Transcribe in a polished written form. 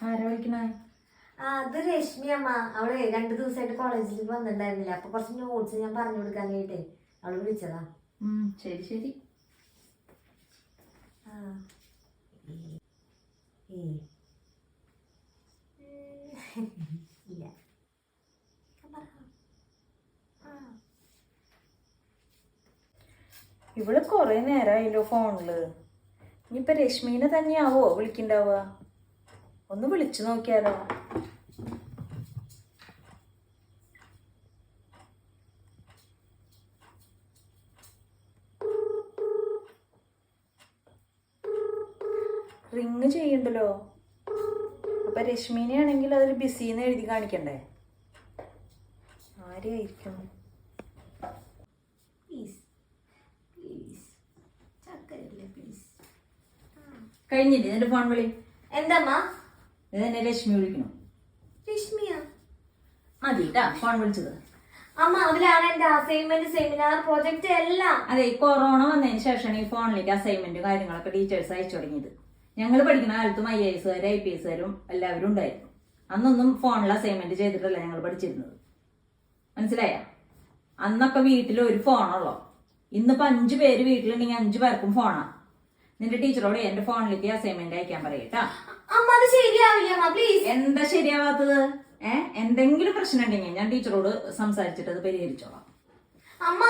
ആരാ വിളിക്കണേ? അത് രശ്മി അമ്മ. അവള് 2 ദിവസമായിട്ട് കോളേജിൽ വന്നിട്ടുണ്ടായിരുന്നില്ല. അപ്പൊ കുറച്ച് നോട്ട്സ് ഞാൻ പറഞ്ഞു കൊടുക്കാനായിട്ടേ അവള് വിളിച്ചതാ. ശരി ശരി. ഇല്ല. ഇവള് കൊറേ നേരമായല്ലോ ഫോണില്. ഇനിയിപ്പൊ രശ്മീനെ തന്നെയാവോ വിളിക്കണ്ടാവുക? ഒന്ന് വിളിച്ചു നോക്കിയാലോ? റിങ് ചെയ്യണ്ടല്ലോ. അപ്പൊ രശ്മീനെ ആണെങ്കിൽ അതിൽ ബിസിന്ന് എഴുതി കാണിക്കണ്ടേ? ആരെയായിരിക്കും? കഴിഞ്ഞില്ലേ നിന്റെ ഫോൺ വിളി? എന്താമ്മ? ഇതെന്നെ രശ്മി വിളിക്കണു. രശ്മിയാ? മതിട്ടാ ഫോൺ വിളിച്ചത്. അമ്മ അതിലാണ് എന്റെ അസൈൻമെന്റ്, സെമിനാർ, പ്രോജക്റ്റ് എല്ലാം. അതെ, കൊറോണ വന്നതിന് ശേഷമാണ് ഈ ഫോണിലേക്ക് അസൈൻമെന്റ് കാര്യങ്ങളൊക്കെ ടീച്ചേഴ്സ് അയച്ചു തുടങ്ങിയത്. ഞങ്ങൾ പഠിക്കുന്ന കാലത്തും IAS IPS എല്ലാവരും ഉണ്ടായിരുന്നു. അന്നൊന്നും ഫോണിൽ അസൈൻമെന്റ് ചെയ്തിട്ടല്ല ഞങ്ങൾ പഠിച്ചിരുന്നത്. മനസ്സിലായ? അന്നൊക്കെ വീട്ടിൽ ഒരു ഫോണുള്ളോ. ഇന്നിപ്പോ 5 പേര് വീട്ടിലുണ്ടെങ്കിൽ 5 പേർക്കും ഫോണാ. നിന്റെ ടീച്ചറോട് എന്റെ ഫോണിലേക്ക് അസൈൻമെന്റ് അയക്കാൻ പറയട്ടാ. എന്താ ശരിയാവാത്തത്? എന്തെങ്കിലും പ്രശ്നം ഉണ്ടെങ്കിൽ ഞാൻ ടീച്ചറോട് സംസാരിച്ചിട്ട് അത് പരിഹരിച്ചോളാം. അമ്മ